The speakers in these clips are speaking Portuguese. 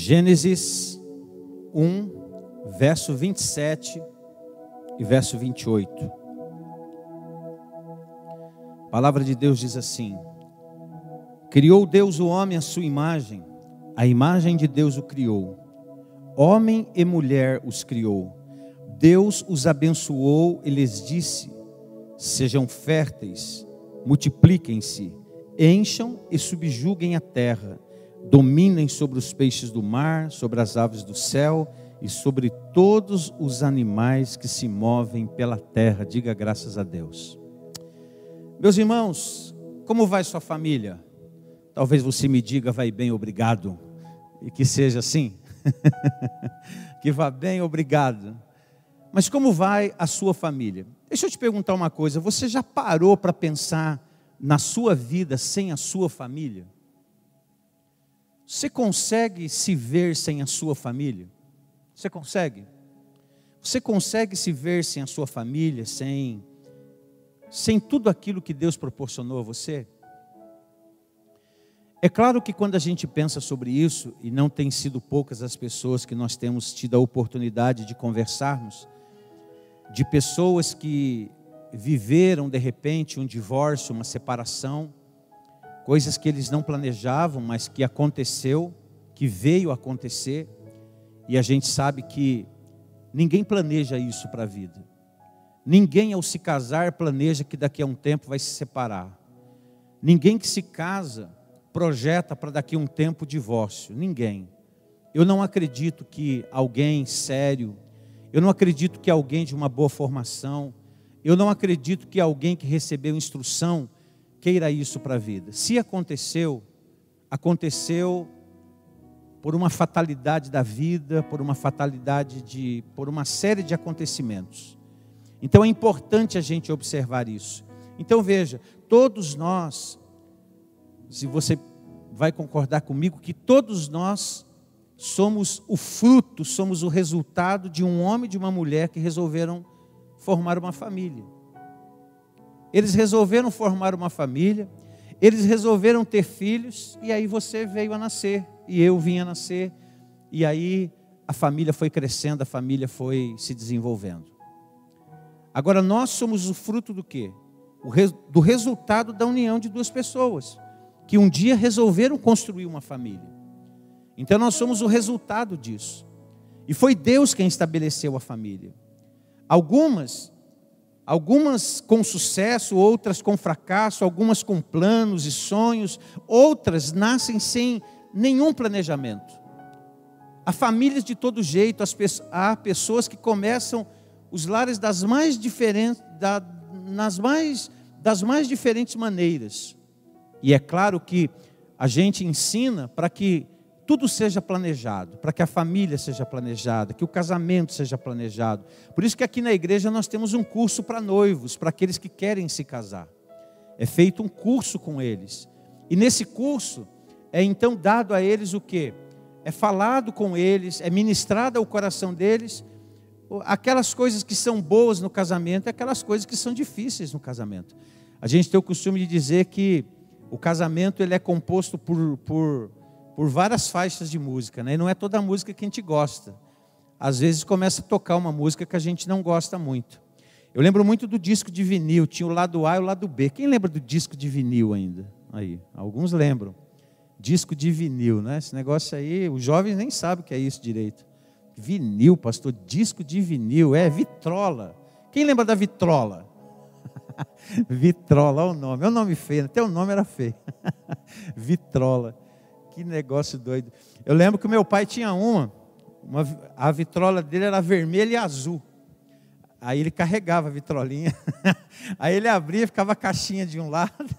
Gênesis 1, verso 27 e verso 28. A palavra de Deus diz assim: criou Deus o homem à sua imagem, a imagem de Deus o criou. Homem e mulher os criou. Deus os abençoou e lhes disse: sejam férteis, multipliquem-se, encham e subjuguem a terra, dominem sobre os peixes do mar, sobre as aves do céu e sobre todos os animais que se movem pela terra. Diga graças a Deus. Meus irmãos, como vai sua família? Talvez você me diga: vai bem, obrigado. E que seja assim. Que vá bem, obrigado. Mas como vai a sua família? Deixa eu te perguntar uma coisa: você já parou para pensar na sua vida sem a sua família? Você consegue se ver sem a sua família? Você consegue? Você consegue se ver sem a sua família, sem tudo aquilo que Deus proporcionou a você? É claro que quando a gente pensa sobre isso, e não tem sido poucas as pessoas que nós temos tido a oportunidade de conversarmos, de pessoas que viveram de repente um divórcio, uma separação, coisas que eles não planejavam, mas que aconteceu, que veio a acontecer, e a gente sabe que ninguém planeja isso para a vida. Ninguém ao se casar planeja que daqui a um tempo vai se separar. Ninguém que se casa projeta para daqui a um tempo o divórcio. Ninguém. Eu não acredito que alguém sério, eu não acredito que alguém de uma boa formação, eu não acredito que alguém que recebeu instrução queira isso para a vida. Se aconteceu, aconteceu por uma fatalidade da vida, por uma por uma série de acontecimentos. Então é importante a gente observar isso. Então veja, todos nós, se você vai concordar comigo, que todos nós somos o fruto, somos o resultado de um homem e de uma mulher que resolveram formar uma família. Eles resolveram formar uma família, eles resolveram ter filhos, e aí você veio a nascer, e eu vim a nascer, e aí a família foi crescendo, a família foi se desenvolvendo. Agora nós somos o fruto do quê? Do resultado da união de duas pessoas, que um dia resolveram construir uma família. Então nós somos o resultado disso. E foi Deus quem estabeleceu a família. Algumas com sucesso, outras com fracasso, algumas com planos e sonhos, outras nascem sem nenhum planejamento. Há famílias de todo jeito, há pessoas que começam os lares das mais diferentes maneiras. E é claro que a gente ensina para que tudo seja planejado, para que a família seja planejada, que o casamento seja planejado. Por isso que aqui na igreja nós temos um curso para noivos, para aqueles que querem se casar. É feito um curso com eles. E nesse curso é então dado a eles o quê? É falado com eles, é ministrado ao coração deles aquelas coisas que são boas no casamento e aquelas coisas que são difíceis no casamento. A gente tem o costume de dizer que o casamento ele é composto por várias faixas de música, né? E não é toda música que a gente gosta. Às vezes começa a tocar uma música que a gente não gosta muito. Eu lembro muito do disco de vinil, tinha o lado A e o lado B. Quem lembra do disco de vinil ainda? Aí, alguns lembram. Disco de vinil, né? Esse negócio aí, os jovens nem sabem o que é isso direito. Vinil, pastor, disco de vinil, vitrola. Quem lembra da vitrola? Vitrola, olha o nome. É um nome feio, até o nome era feio. Vitrola. Que negócio doido. Eu lembro que o meu pai tinha a vitrola dele era vermelha e azul. Aí ele carregava a vitrolinha. Aí ele abria, ficava a caixinha de um lado.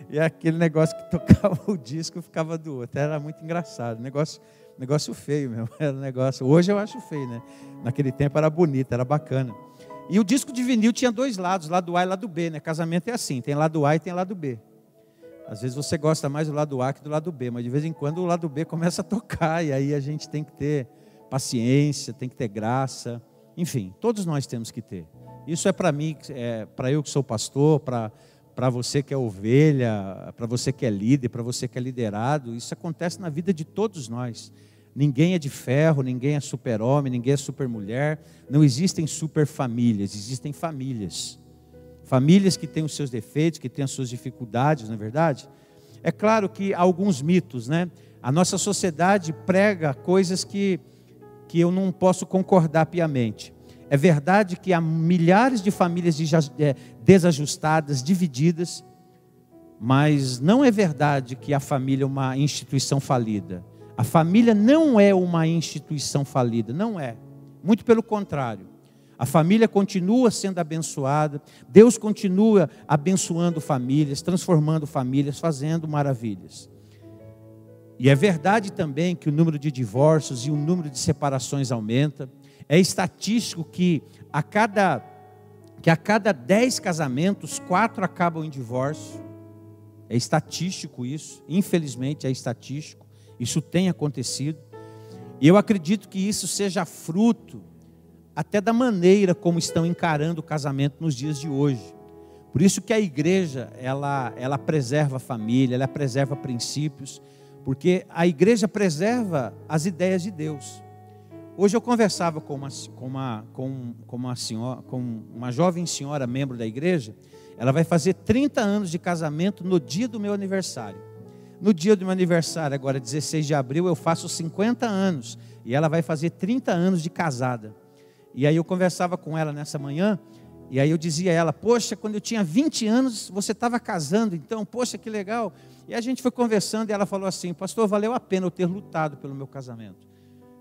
E aquele negócio que tocava o disco ficava do outro. Era muito engraçado. Negócio feio mesmo. Era um negócio. Hoje eu acho feio, né? Naquele tempo era bonito, era bacana. E o disco de vinil tinha dois lados, lado A e lado B, né? Casamento é assim, tem lado A e tem lado B. Às vezes você gosta mais do lado A que do lado B, mas de vez em quando o lado B começa a tocar, e aí a gente tem que ter paciência, tem que ter graça. Enfim, todos nós temos que ter. Isso é para mim, para eu que sou pastor, para para você que é ovelha, para você que é líder, para você que é liderado. Isso acontece na vida de todos nós. Ninguém é de ferro, ninguém é super-homem, ninguém é super-mulher. Não existem super-famílias, existem famílias. Famílias que têm os seus defeitos, que têm as suas dificuldades, não é verdade? É claro que há alguns mitos, né? A nossa sociedade prega coisas que eu não posso concordar piamente. É verdade que há milhares de famílias desajustadas, divididas, mas não é verdade que a família é uma instituição falida. A família não é uma instituição falida, não é. Muito pelo contrário. A família continua sendo abençoada, Deus continua abençoando famílias, transformando famílias, fazendo maravilhas. E é verdade também que o número de divórcios e o número de separações aumenta. É estatístico que a cada 10 casamentos, 4 acabam em divórcio. É estatístico isso, infelizmente é estatístico. Isso tem acontecido. E eu acredito que isso seja fruto até da maneira como estão encarando o casamento nos dias de hoje. Por isso que a igreja, ela preserva a família, ela preserva princípios, porque a igreja preserva as ideias de Deus. Hoje eu conversava com uma jovem senhora, membro da igreja. Ela vai fazer 30 anos de casamento no dia do meu aniversário. No dia do meu aniversário, agora 16 de abril, eu faço 50 anos. E ela vai fazer 30 anos de casada. E aí eu conversava com ela nessa manhã, e aí eu dizia a ela: poxa, quando eu tinha 20 anos, você estava casando, então, poxa, que legal. E a gente foi conversando, e ela falou assim: pastor, valeu a pena eu ter lutado pelo meu casamento.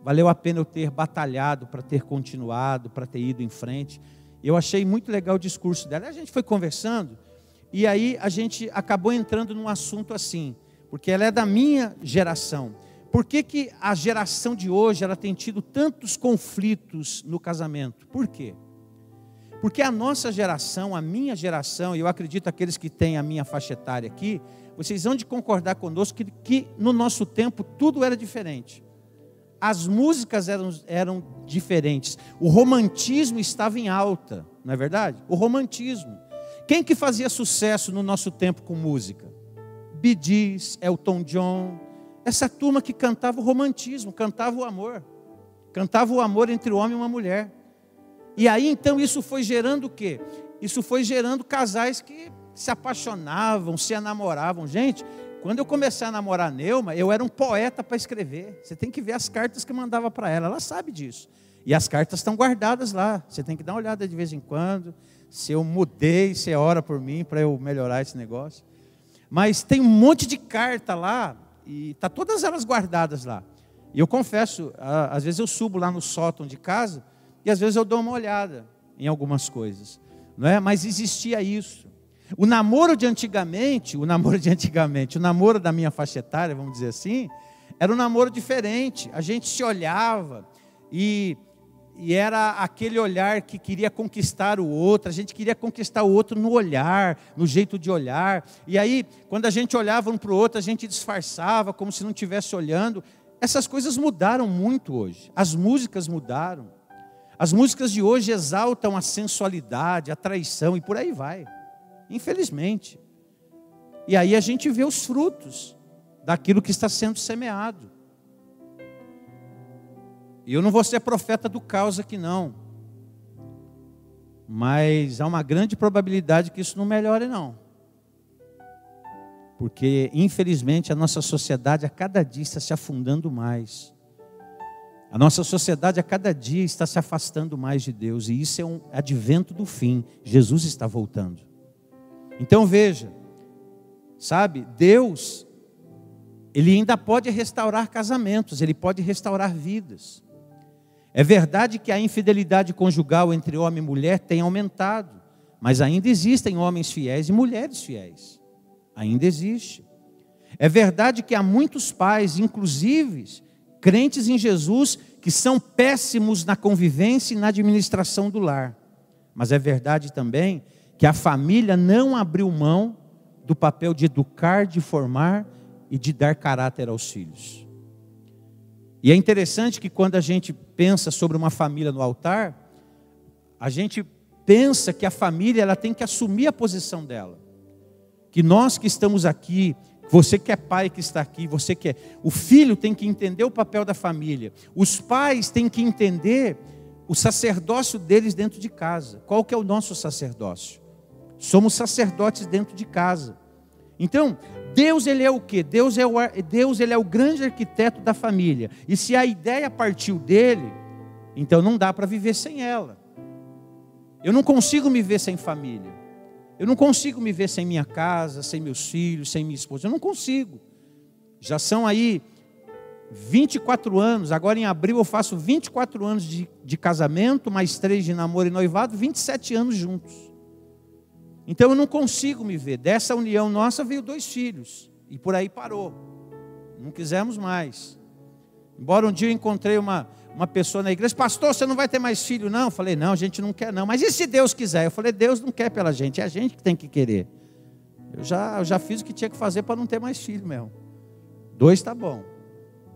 Valeu a pena eu ter batalhado para ter continuado, para ter ido em frente. Eu achei muito legal o discurso dela. A gente foi conversando, e aí a gente acabou entrando num assunto assim, porque ela é da minha geração. Por que a geração de hoje ela tem tido tantos conflitos no casamento? Por quê? Porque a nossa geração, a minha geração, e eu acredito aqueles que têm a minha faixa etária aqui, vocês vão de concordar conosco que no nosso tempo tudo era diferente. As músicas eram diferentes. O romantismo estava em alta, não é verdade? O romantismo. Quem que fazia sucesso no nosso tempo com música? Bee Gees, Elton John. Essa turma que cantava o romantismo, cantava o amor. Cantava o amor entre o homem e uma mulher. E aí então isso foi gerando o quê? Isso foi gerando casais que se apaixonavam, se enamoravam. Gente, quando eu comecei a namorar a Neuma, eu era um poeta para escrever. Você tem que ver as cartas que eu mandava para ela, ela sabe disso. E as cartas estão guardadas lá, você tem que dar uma olhada de vez em quando. Se eu mudei, você ora por mim para eu melhorar esse negócio. Mas tem um monte de carta lá, e tá todas elas guardadas lá. E eu confesso, às vezes eu subo lá no sótão de casa, e às vezes eu dou uma olhada em algumas coisas, não é? Mas existia isso. O namoro de antigamente, o namoro da minha faixa etária, vamos dizer assim, era um namoro diferente. A gente se olhava e era aquele olhar que queria conquistar o outro. A gente queria conquistar o outro no olhar, no jeito de olhar. E aí, quando a gente olhava um para o outro, a gente disfarçava como se não estivesse olhando. Essas coisas mudaram muito hoje. As músicas mudaram. As músicas de hoje exaltam a sensualidade, a traição e por aí vai. Infelizmente. E aí a gente vê os frutos daquilo que está sendo semeado. E eu não vou ser profeta do caos aqui não. Mas há uma grande probabilidade que isso não melhore não. Porque infelizmente a nossa sociedade a cada dia está se afundando mais. A nossa sociedade a cada dia está se afastando mais de Deus. E isso é um advento do fim. Jesus está voltando. Então veja, sabe, Deus, Ele ainda pode restaurar casamentos, Ele pode restaurar vidas. É verdade que a infidelidade conjugal entre homem e mulher tem aumentado, mas ainda existem homens fiéis e mulheres fiéis. Ainda existe. É verdade que há muitos pais, inclusive crentes em Jesus, que são péssimos na convivência e na administração do lar. Mas é verdade também que a família não abriu mão do papel de educar, de formar e de dar caráter aos filhos. E é interessante que quando a gente pensa sobre uma família no altar, a gente pensa que a família ela tem que assumir a posição dela. que nós que estamos aqui, você que é pai que está aqui, você que é... O filho tem que entender o papel da família. Os pais têm que entender o sacerdócio deles dentro de casa. Qual que é o nosso sacerdócio? Somos sacerdotes dentro de casa. Então, Deus, ele é o quê? Deus, ele é o grande arquiteto da família. E se a ideia partiu dele, então não dá para viver sem ela. Eu não consigo me ver sem família. Eu não consigo me ver sem minha casa, sem meus filhos, sem minha esposa. Eu não consigo. Já são aí 24 anos. Agora em abril eu faço 24 anos de casamento, mais 3 de namoro e noivado, 27 anos juntos. Então eu não consigo me ver. Dessa união nossa veio 2 filhos. E por aí parou. Não quisemos mais. Embora um dia eu encontrei uma pessoa na igreja: pastor, você não vai ter mais filho não? Eu falei: não, a gente não quer não. Mas e se Deus quiser? Eu falei: Deus não quer pela gente, é a gente que tem que querer. Eu já fiz o que tinha que fazer para não ter mais filho mesmo. 2 está bom.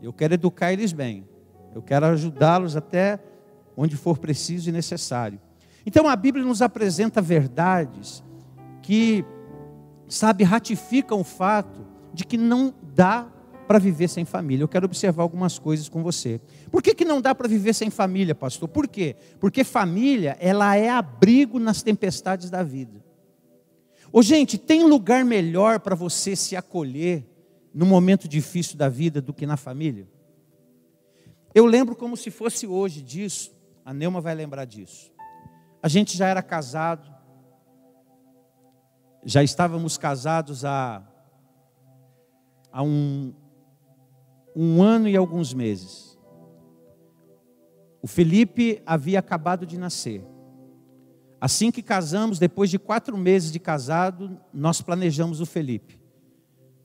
Eu quero educar eles bem. Eu quero ajudá-los até onde for preciso e necessário. Então a Bíblia nos apresenta verdades que, sabe, ratificam o fato de que não dá para viver sem família. Eu quero observar algumas coisas com você. Por que não dá para viver sem família, pastor? Por quê? Porque família, ela é abrigo nas tempestades da vida. Ô gente, tem lugar melhor para você se acolher no momento difícil da vida do que na família? Eu lembro como se fosse hoje disso. A Neuma vai lembrar disso. A gente já era casado. Já estávamos casados há um ano e alguns meses. O Felipe havia acabado de nascer. Assim que casamos, depois de 4 meses de casado, nós planejamos o Felipe.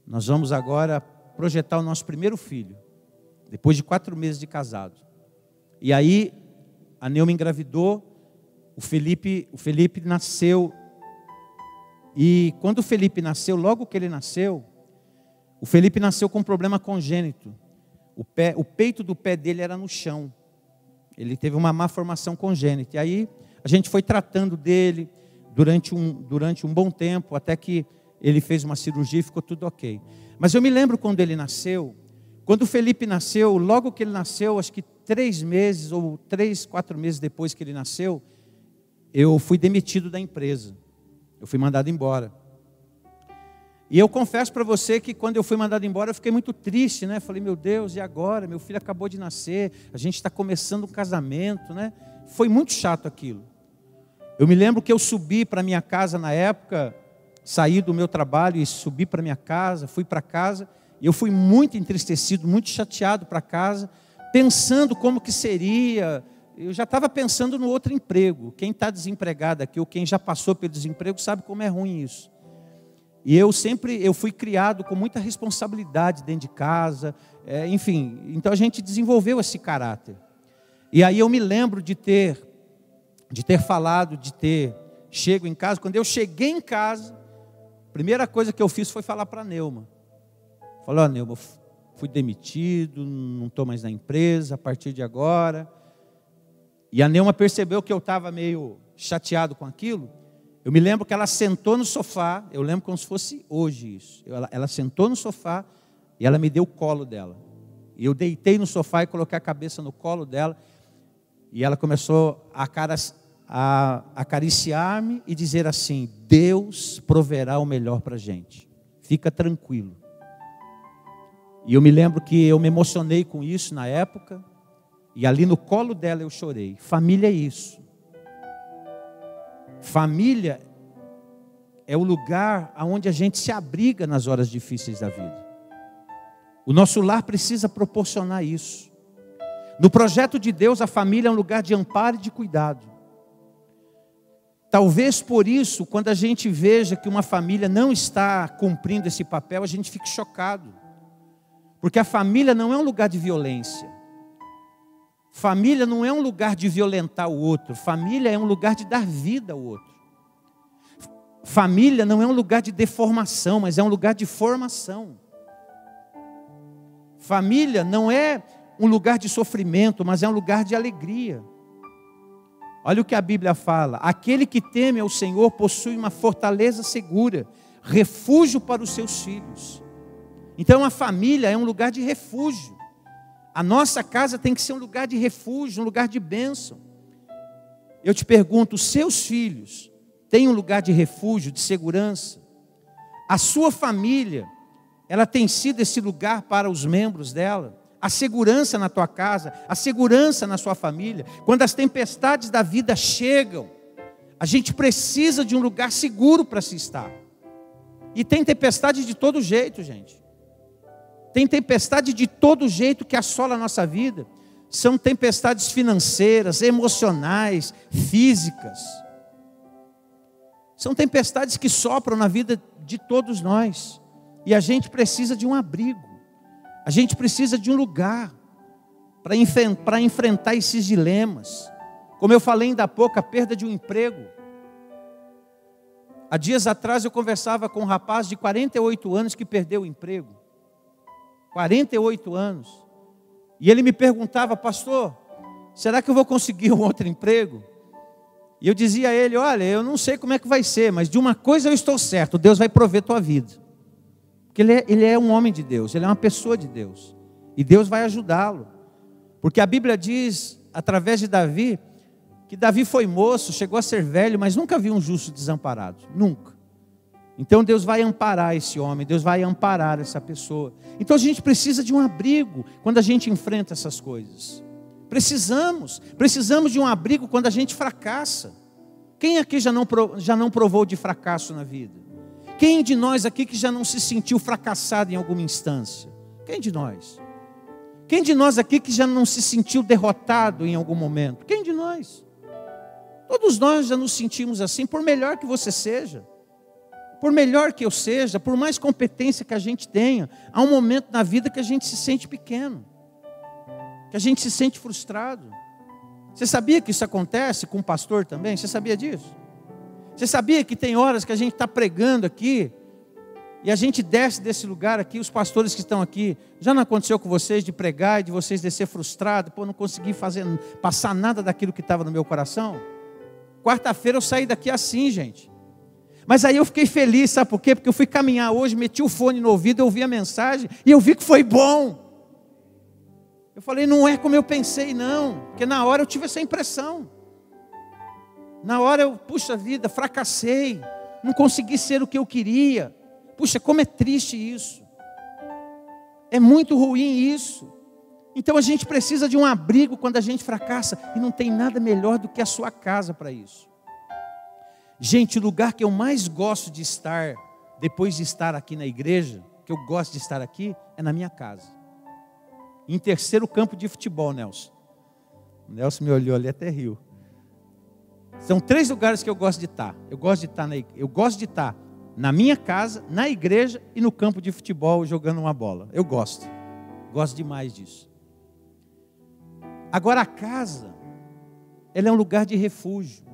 Nós vamos agora projetar o nosso primeiro filho, depois de 4 meses de casado. E aí, a Neuma engravidou, o Felipe nasceu. E quando o Felipe nasceu, logo que ele nasceu, o Felipe nasceu com um problema congênito. O peito do pé dele era no chão. Ele teve uma má formação congênita. E aí a gente foi tratando dele durante um bom tempo, até que ele fez uma cirurgia e ficou tudo ok. Mas eu me lembro quando ele nasceu. Quando o Felipe nasceu, logo que ele nasceu, acho que 3 meses ou 3, 4 meses depois que ele nasceu, eu fui demitido da empresa. Eu fui mandado embora. E eu confesso para você que quando eu fui mandado embora, eu fiquei muito triste, né? Falei: meu Deus, e agora? Meu filho acabou de nascer, a gente está começando um casamento, né? Foi muito chato aquilo. Eu me lembro que eu subi para minha casa na época, saí do meu trabalho e subi para minha casa, fui para casa, e eu fui muito entristecido, muito chateado para casa, pensando como que seria. Eu já estava pensando no outro emprego. Quem está desempregado aqui, ou quem já passou pelo desemprego, sabe como é ruim isso. E eu fui criado com muita responsabilidade dentro de casa, enfim, então a gente desenvolveu esse caráter. E aí eu me lembro de ter chego em casa. Quando eu cheguei em casa, a primeira coisa que eu fiz foi falar para a Neuma. Falei: ó, Neuma, fui demitido, não estou mais na empresa a partir de agora. E a Neuma percebeu que eu estava meio chateado com aquilo. Eu me lembro que ela sentou no sofá, eu lembro como se fosse hoje isso. Ela sentou no sofá e ela me deu o colo dela. E eu deitei no sofá e coloquei a cabeça no colo dela. E ela começou a acariciar-me e dizer assim: Deus proverá o melhor para a gente. Fica tranquilo. E eu me lembro que eu me emocionei com isso na época. E ali no colo dela eu chorei. Família é isso. Família é o lugar onde a gente se abriga nas horas difíceis da vida. O nosso lar precisa proporcionar isso. No projeto de Deus, a família é um lugar de amparo e de cuidado. Talvez por isso, quando a gente veja que uma família não está cumprindo esse papel, a gente fique chocado. Porque a família não é um lugar de violência. Família não é um lugar de violentar o outro. Família é um lugar de dar vida ao outro. Família não é um lugar de deformação, mas é um lugar de formação. Família não é um lugar de sofrimento, mas é um lugar de alegria. Olha o que a Bíblia fala: aquele que teme ao Senhor possui uma fortaleza segura, refúgio para os seus filhos. Então a família é um lugar de refúgio. A nossa casa tem que ser um lugar de refúgio, um lugar de bênção. Eu te pergunto, os seus filhos têm um lugar de refúgio, de segurança? A sua família, ela tem sido esse lugar para os membros dela? A segurança na tua casa, a segurança na sua família. Quando as tempestades da vida chegam, a gente precisa de um lugar seguro para se estar. E tem tempestade de todo jeito, gente. Tem tempestade de todo jeito que assola a nossa vida. São tempestades financeiras, emocionais, físicas. São tempestades que sopram na vida de todos nós. E a gente precisa de um abrigo. A gente precisa de um lugar para enfrentar esses dilemas. Como eu falei ainda há pouco, a perda de um emprego. Há dias atrás eu conversava com um rapaz de 48 anos que perdeu o emprego. 48 anos. E ele me perguntava: pastor, será que eu vou conseguir um outro emprego? E eu dizia a ele: olha, eu não sei como é que vai ser, mas de uma coisa eu estou certo: Deus vai prover tua vida. Porque ele é um homem de Deus, ele é uma pessoa de Deus. E Deus vai ajudá-lo. Porque a Bíblia diz, através de Davi, que Davi foi moço, chegou a ser velho, mas nunca viu um justo desamparado. Nunca. Então Deus vai amparar esse homem, Deus vai amparar essa pessoa. Então a gente precisa de um abrigo quando a gente enfrenta essas coisas. Precisamos de um abrigo quando a gente fracassa. Quem aqui já não provou de fracasso na vida? Quem de nós aqui que já não se sentiu fracassado em alguma instância? Quem de nós? Quem de nós aqui que já não se sentiu derrotado em algum momento? Quem de nós? Todos nós já nos sentimos assim, por melhor que você seja. Por melhor que eu seja, por mais competência que a gente tenha, há um momento na vida que a gente se sente pequeno, que a gente se sente frustrado. Você sabia que isso acontece com o pastor também? Você sabia disso? Você sabia que tem horas que a gente está pregando aqui, e a gente desce desse lugar aqui, os pastores que estão aqui, já não aconteceu com vocês de pregar e de vocês descer frustrado, não consegui passar nada daquilo que estava no meu coração? Quarta-feira eu saí daqui assim, gente. Mas aí eu fiquei feliz, sabe por quê? Porque eu fui caminhar hoje, meti o fone no ouvido, eu ouvi a mensagem e eu vi que foi bom. Eu falei: não é como eu pensei não, porque na hora eu tive essa impressão. Na hora eu, puxa vida, fracassei, não consegui ser o que eu queria. Puxa, como é triste isso. É muito ruim isso. Então a gente precisa de um abrigo quando a gente fracassa, e não tem nada melhor do que a sua casa para isso. Gente, o lugar que eu mais gosto de estar, depois de estar aqui na igreja, que eu gosto de estar aqui, é na minha casa. Em terceiro, campo de futebol, Nelson. O Nelson me olhou ali até riu. São 3 lugares que eu gosto de estar. Eu gosto de estar na minha casa, na igreja e no campo de futebol jogando uma bola. Eu gosto. Gosto demais disso. Agora a casa, ela é um lugar de refúgio.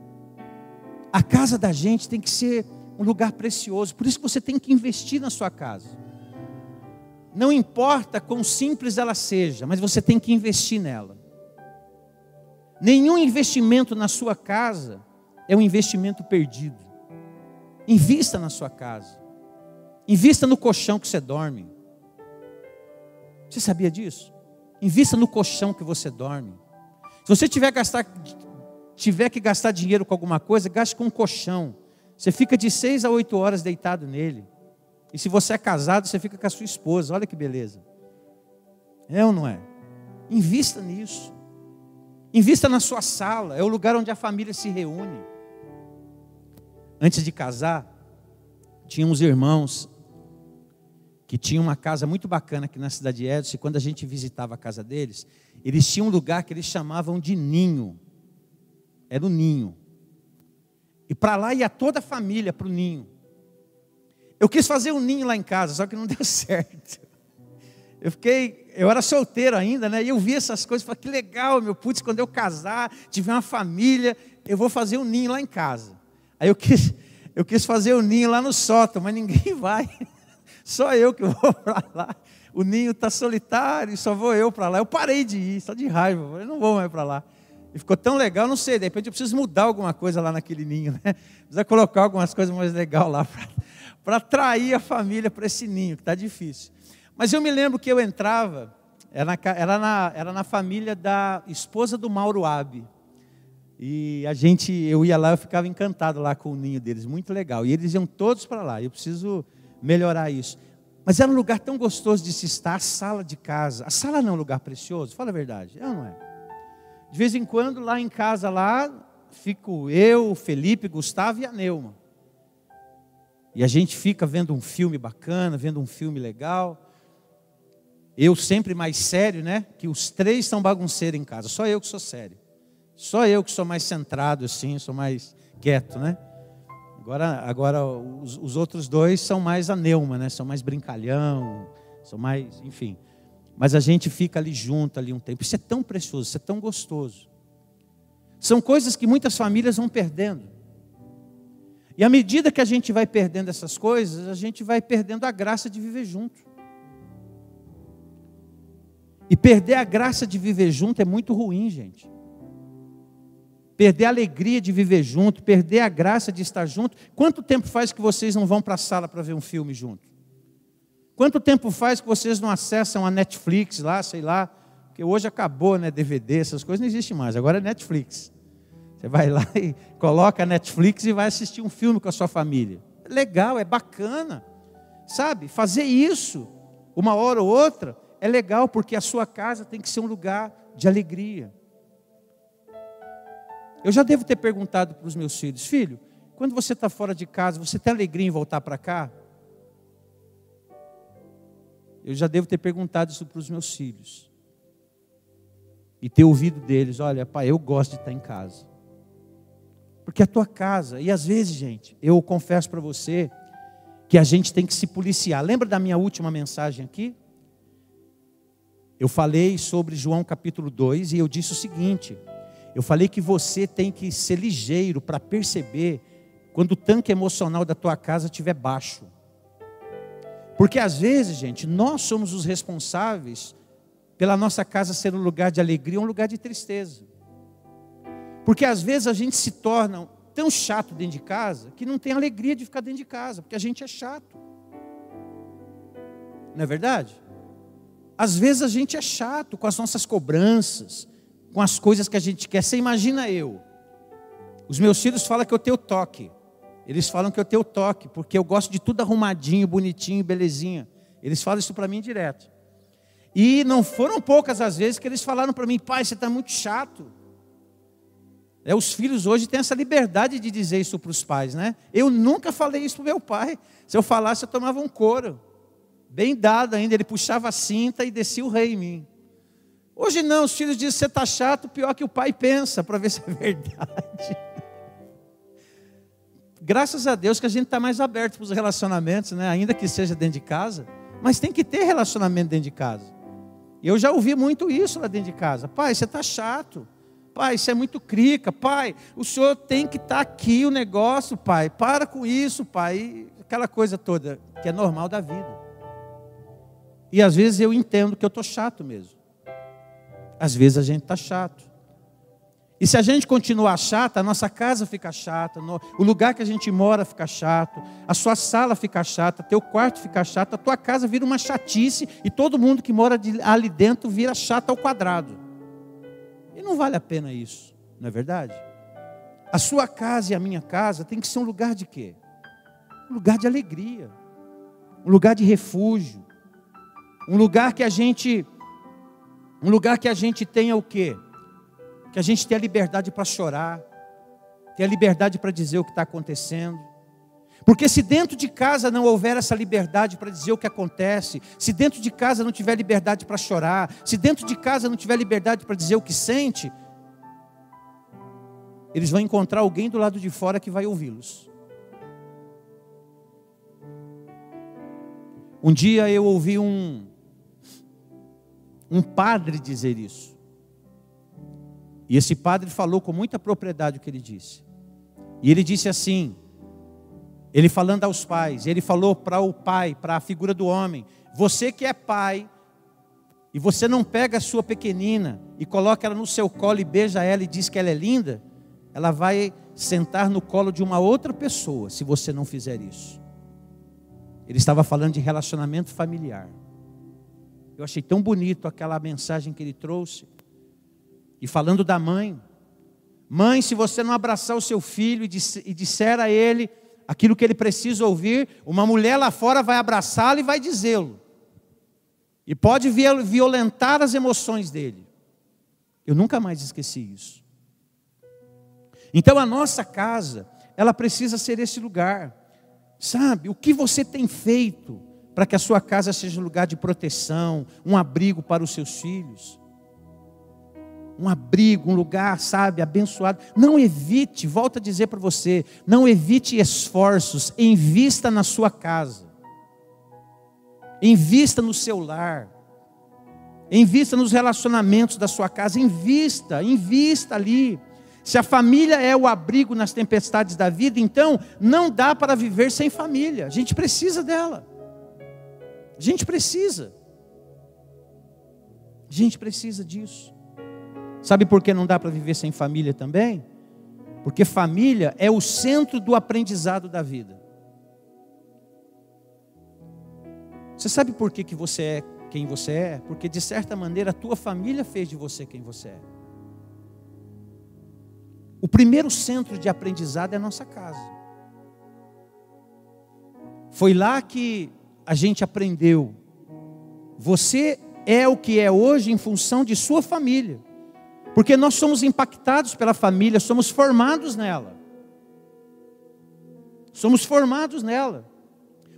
A casa da gente tem que ser um lugar precioso. Por isso que você tem que investir na sua casa. Não importa quão simples ela seja, mas você tem que investir nela. Nenhum investimento na sua casa é um investimento perdido. Invista na sua casa. Invista no colchão que você dorme. Você sabia disso? Invista no colchão que você dorme. Se você tiver que gastar dinheiro com alguma coisa, gaste com um colchão. Você fica de 6 a 8 horas deitado nele. E se você é casado, você fica com a sua esposa. Olha que beleza. É ou não é? Invista nisso. Invista na sua sala. É o lugar onde a família se reúne. Antes de casar, tinha uns irmãos que tinham uma casa muito bacana aqui na cidade de Edson. E quando a gente visitava a casa deles, eles tinham um lugar que eles chamavam de ninho. Era o ninho. E para lá ia toda a família para o ninho. Eu quis fazer um ninho lá em casa, só que não deu certo. Eu era solteiro ainda, né? E eu vi essas coisas, falei: que legal, meu putz, quando eu casar, tiver uma família, eu vou fazer um ninho lá em casa. Aí eu quis fazer o ninho lá no sótão, mas ninguém vai. Só eu que vou para lá. O ninho está solitário, só vou eu para lá. Eu parei de ir, só de raiva. Eu não vou mais para lá. E ficou tão legal, não sei, de repente eu preciso mudar alguma coisa lá naquele ninho, né? Precisa colocar algumas coisas mais legais lá para atrair a família para esse ninho, que está difícil. Mas eu me lembro que eu entrava, era na família da esposa do Mauro Abi. E eu ia lá, eu ficava encantado lá com o ninho deles, muito legal. E eles iam todos para lá, eu preciso melhorar isso. Mas era um lugar tão gostoso de se estar, a sala de casa. A sala não é um lugar precioso, fala a verdade, é ou não é? De vez em quando, lá em casa, fico eu, o Felipe, Gustavo e a Neuma. E a gente fica vendo um filme bacana, vendo um filme legal. Eu sempre mais sério, né? Que os três são bagunceiros em casa, só eu que sou sério. Só eu que sou mais centrado assim, sou mais quieto, né? Agora os outros dois são mais a Neuma, né? São mais brincalhão, são mais, enfim. Mas a gente fica ali junto, ali um tempo. Isso é tão precioso, isso é tão gostoso. São coisas que muitas famílias vão perdendo. E à medida que a gente vai perdendo essas coisas, a gente vai perdendo a graça de viver junto. E perder a graça de viver junto é muito ruim, gente. Perder a alegria de viver junto, perder a graça de estar junto. Quanto tempo faz que vocês não vão para a sala para ver um filme junto? Quanto tempo faz que vocês não acessam a Netflix lá, sei lá, porque hoje acabou, né, DVD, essas coisas não existem mais, agora é Netflix. Você vai lá e coloca a Netflix e vai assistir um filme com a sua família. É legal, é bacana, sabe? Fazer isso, uma hora ou outra, é legal, porque a sua casa tem que ser um lugar de alegria. Eu já devo ter perguntado para os meus filhos, filho, quando você está fora de casa, você tem alegria em voltar para cá? Eu já devo ter perguntado isso para os meus filhos. E ter ouvido deles, olha, pai, eu gosto de estar em casa. Porque é a tua casa. E às vezes, gente, eu confesso para você que a gente tem que se policiar. Lembra da minha última mensagem aqui? Eu falei sobre João capítulo 2 e eu disse o seguinte. Eu falei que você tem que ser ligeiro para perceber quando o tanque emocional da tua casa estiver baixo. Porque às vezes, gente, nós somos os responsáveis pela nossa casa ser um lugar de alegria ou um lugar de tristeza. Porque às vezes a gente se torna tão chato dentro de casa que não tem alegria de ficar dentro de casa, porque a gente é chato. Não é verdade? Às vezes a gente é chato com as nossas cobranças, com as coisas que a gente quer. Você imagina eu. Os meus filhos falam que eu tenho toque. Eles falam que eu tenho toque, porque eu gosto de tudo arrumadinho, bonitinho, belezinha. Eles falam isso para mim direto. E não foram poucas as vezes que eles falaram para mim, pai, você está muito chato. Os filhos hoje têm essa liberdade de dizer isso para os pais, né? Eu nunca falei isso para o meu pai. Se eu falasse, eu tomava um couro. Bem dado ainda, ele puxava a cinta e descia o rei em mim. Hoje não, os filhos dizem, você está chato, pior que o pai pensa, para ver se é verdade. Graças a Deus que a gente está mais aberto para os relacionamentos, né? Ainda que seja dentro de casa. Mas tem que ter relacionamento dentro de casa. Eu já ouvi muito isso lá dentro de casa. Pai, você está chato. Pai, isso é muito crica. Pai, o senhor tem que estar aqui o negócio, pai. Para com isso, pai. E aquela coisa toda que é normal da vida. E às vezes eu entendo que eu estou chato mesmo. Às vezes a gente está chato. E se a gente continuar chata, a nossa casa fica chata, o lugar que a gente mora fica chato, a sua sala fica chata, teu quarto fica chato, a tua casa vira uma chatice e todo mundo que mora ali dentro vira chato ao quadrado. E não vale a pena isso, não é verdade? A sua casa e a minha casa tem que ser um lugar de quê? Um lugar de alegria, um lugar de refúgio, um lugar que a gente tenha o quê? Que a gente tenha a liberdade para chorar, tenha a liberdade para dizer o que está acontecendo. Porque se dentro de casa não houver essa liberdade para dizer o que acontece, se dentro de casa não tiver liberdade para chorar, se dentro de casa não tiver liberdade para dizer o que sente, eles vão encontrar alguém do lado de fora que vai ouvi-los. Um dia eu ouvi um padre dizer isso. E esse padre falou com muita propriedade o que ele disse. E ele disse assim, ele falando aos pais, ele falou para o pai, para a figura do homem, você que é pai, e você não pega a sua pequenina e coloca ela no seu colo e beija ela e diz que ela é linda, ela vai sentar no colo de uma outra pessoa, se você não fizer isso. Ele estava falando de relacionamento familiar. Eu achei tão bonito aquela mensagem que ele trouxe. E falando da mãe. Mãe, se você não abraçar o seu filho e disser a ele aquilo que ele precisa ouvir, uma mulher lá fora vai abraçá-lo e vai dizê-lo. E pode violentar as emoções dele. Eu nunca mais esqueci isso. Então a nossa casa, ela precisa ser esse lugar. Sabe, o que você tem feito para que a sua casa seja um lugar de proteção, um abrigo para os seus filhos? Um abrigo, um lugar, sabe, abençoado. Não evite, volto a dizer para você, não evite esforços, invista na sua casa. Invista no seu lar. Invista nos relacionamentos da sua casa. Invista ali. Se a família é o abrigo nas tempestades da vida, então não dá para viver sem família. A gente precisa dela. A gente precisa disso. Sabe por que não dá para viver sem família também? Porque família é o centro do aprendizado da vida. Você sabe por que você é quem você é? Porque de certa maneira a tua família fez de você quem você é. O primeiro centro de aprendizado é a nossa casa. Foi lá que a gente aprendeu. Você é o que é hoje em função de sua família. Porque nós somos impactados pela família, somos formados nela. Somos formados nela.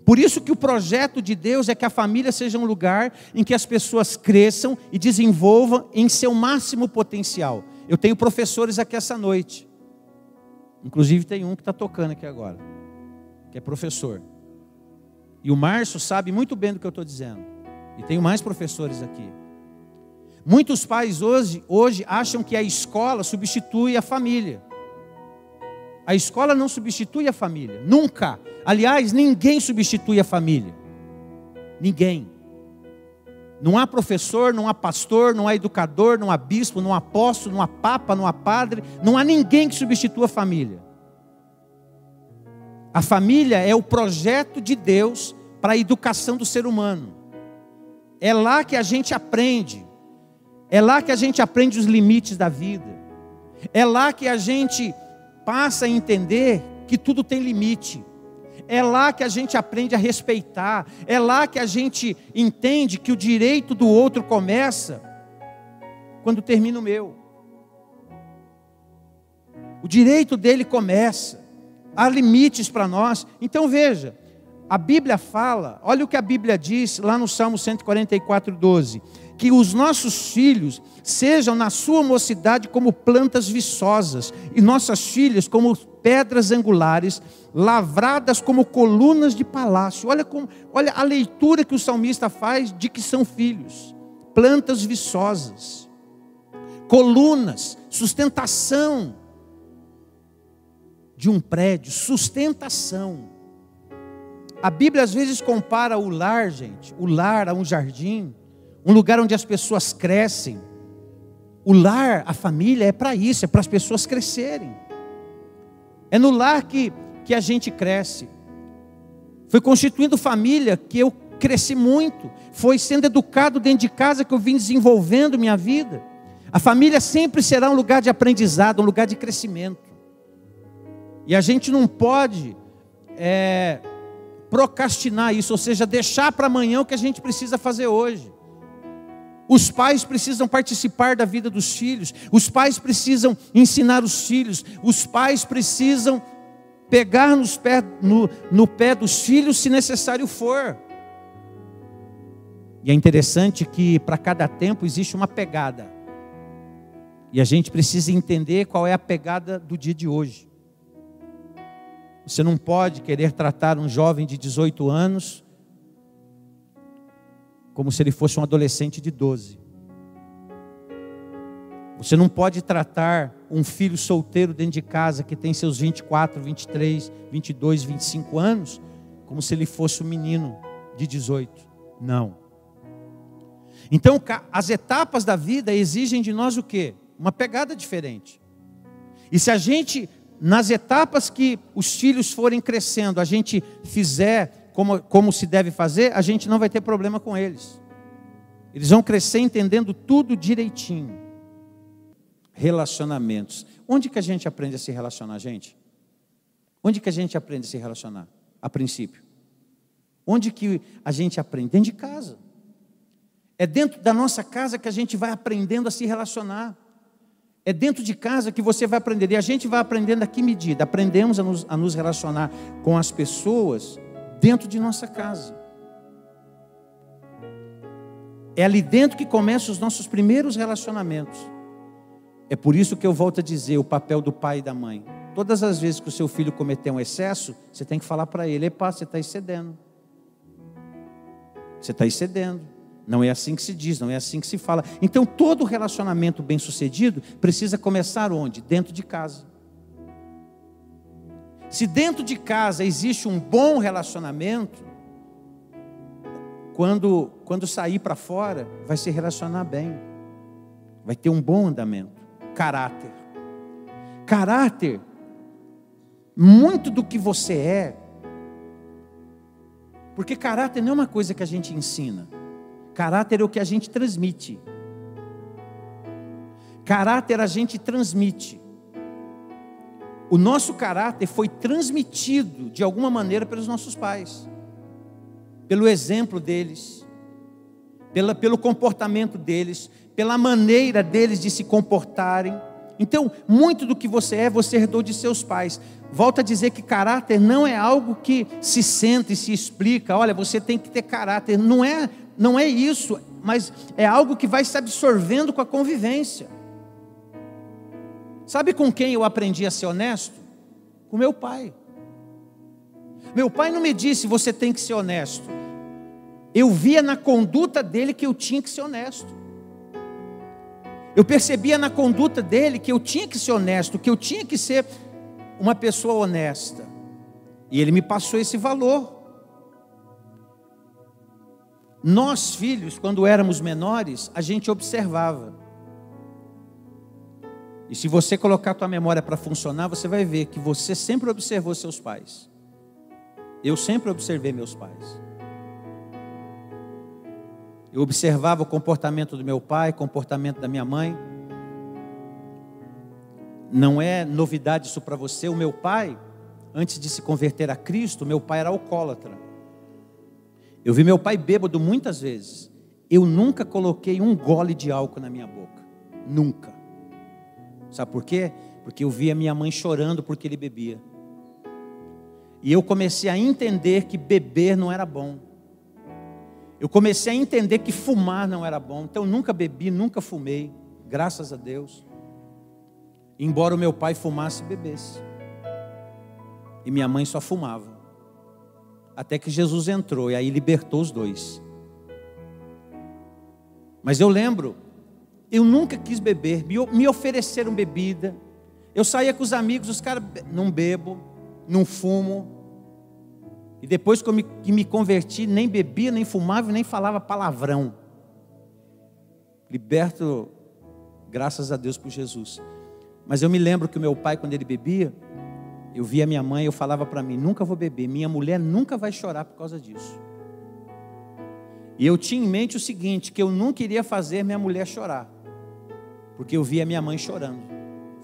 Por isso que o projeto de Deus é que a família seja um lugar em que as pessoas cresçam e desenvolvam em seu máximo potencial. Eu tenho professores aqui essa noite. Inclusive tem um que está tocando aqui agora, que é professor. E o Márcio sabe muito bem do que eu estou dizendo. E tenho mais professores aqui. Muitos pais hoje acham que a escola substitui a família. A escola não substitui a família, nunca. Aliás, ninguém substitui a família. Ninguém. Não há professor, não há pastor, não há educador, não há bispo, não há apóstolo, não há papa, não há padre. Não há ninguém que substitua a família. A família é o projeto de Deus para a educação do ser humano. É lá que a gente aprende. É lá que a gente aprende os limites da vida. É lá que a gente passa a entender que tudo tem limite. É lá que a gente aprende a respeitar. É lá que a gente entende que o direito do outro começa quando termina o meu. O direito dele começa. Há limites para nós. Então veja, a Bíblia fala, olha o que a Bíblia diz lá no Salmo 144, 12. Que os nossos filhos sejam na sua mocidade como plantas viçosas, e nossas filhas como pedras angulares, lavradas como colunas de palácio. Olha a leitura que o salmista faz de que são filhos. Plantas viçosas, colunas, sustentação de um prédio, sustentação. A Bíblia às vezes compara o lar, gente, o lar a um jardim, um lugar onde as pessoas crescem. O lar, a família é para isso, é para as pessoas crescerem. É no lar que a gente cresce. Foi constituindo família que eu cresci muito. Foi sendo educado dentro de casa que eu vim desenvolvendo minha vida. A família sempre será um lugar de aprendizado, um lugar de crescimento. E a gente não pode procrastinar isso, ou seja, deixar para amanhã o que a gente precisa fazer hoje. Os pais precisam participar da vida dos filhos. Os pais precisam ensinar os filhos. Os pais precisam pegar no pé dos filhos se necessário for. E é interessante que para cada tempo existe uma pegada. E a gente precisa entender qual é a pegada do dia de hoje. Você não pode querer tratar um jovem de 18 anos como se ele fosse um adolescente de 12. Você não pode tratar um filho solteiro dentro de casa que tem seus 24, 23, 22, 25 anos como se ele fosse um menino de 18. Não. Então, as etapas da vida exigem de nós o quê? Uma pegada diferente. E se a gente, nas etapas que os filhos forem crescendo, a gente fizer como se deve fazer, a gente não vai ter problema com eles. Eles vão crescer entendendo tudo direitinho. Relacionamentos. Onde que a gente aprende a se relacionar, gente? Onde que a gente aprende a se relacionar? A princípio. Onde que a gente aprende? Dentro de casa. É dentro da nossa casa que a gente vai aprendendo a se relacionar. É dentro de casa que você vai aprender. E a gente vai aprendendo a que medida? Aprendemos a nos relacionar com as pessoas dentro de nossa casa. É ali dentro que começam os nossos primeiros relacionamentos. É por isso que eu volto a dizer o papel do pai e da mãe. Todas as vezes que o seu filho cometer um excesso, você tem que falar para ele: epa, você está excedendo. Você está excedendo. Não é assim que se diz, não é assim que se fala. Então todo relacionamento bem sucedido precisa começar onde? Dentro de casa. Se dentro de casa existe um bom relacionamento, quando sair para fora, vai se relacionar bem. Vai ter um bom andamento. Caráter. Caráter, muito do que você é, porque caráter não é uma coisa que a gente ensina. Caráter é o que a gente transmite. Caráter a gente transmite. O nosso caráter foi transmitido de alguma maneira pelos nossos pais, pelo exemplo deles, pelo comportamento deles, pela maneira deles de se comportarem. Então, muito do que você é, você herdou de seus pais. Volto a dizer que caráter não é algo que se senta e se explica. Olha, você tem que ter caráter. Não é isso, mas é algo que vai se absorvendo com a convivência. Sabe com quem eu aprendi a ser honesto? Com meu pai. Meu pai não me disse: você tem que ser honesto. Eu via na conduta dele que eu tinha que ser honesto. Eu percebia na conduta dele que eu tinha que ser honesto, que eu tinha que ser uma pessoa honesta. E ele me passou esse valor. Nós, filhos, quando éramos menores, a gente observava. E se você colocar a tua memória para funcionar, você vai ver que você sempre observou seus pais. Eu sempre observei meus pais. Eu observava o comportamento do meu pai, o comportamento da minha mãe. Não é novidade isso para você. O meu pai, antes de se converter a Cristo, meu pai era alcoólatra. Eu vi meu pai bêbado muitas vezes. Eu nunca coloquei um gole de álcool na minha boca. Nunca. Sabe por quê? Porque eu via minha mãe chorando porque ele bebia. E eu comecei a entender que beber não era bom. Eu comecei a entender que fumar não era bom. Então eu nunca bebi, nunca fumei. Graças a Deus. Embora o meu pai fumasse e bebesse. E minha mãe só fumava. Até que Jesus entrou e aí libertou os dois. Mas eu lembro, eu nunca quis beber. Me ofereceram bebida. Eu saía com os amigos, os caras: não bebo, não fumo. E depois que me converti, nem bebia, nem fumava, nem falava palavrão. Liberto, graças a Deus por Jesus. Mas eu me lembro que o meu pai, quando ele bebia, eu via minha mãe, eu falava para mim: nunca vou beber, minha mulher nunca vai chorar por causa disso. E eu tinha em mente o seguinte, que eu nunca iria fazer minha mulher chorar, porque eu via minha mãe chorando.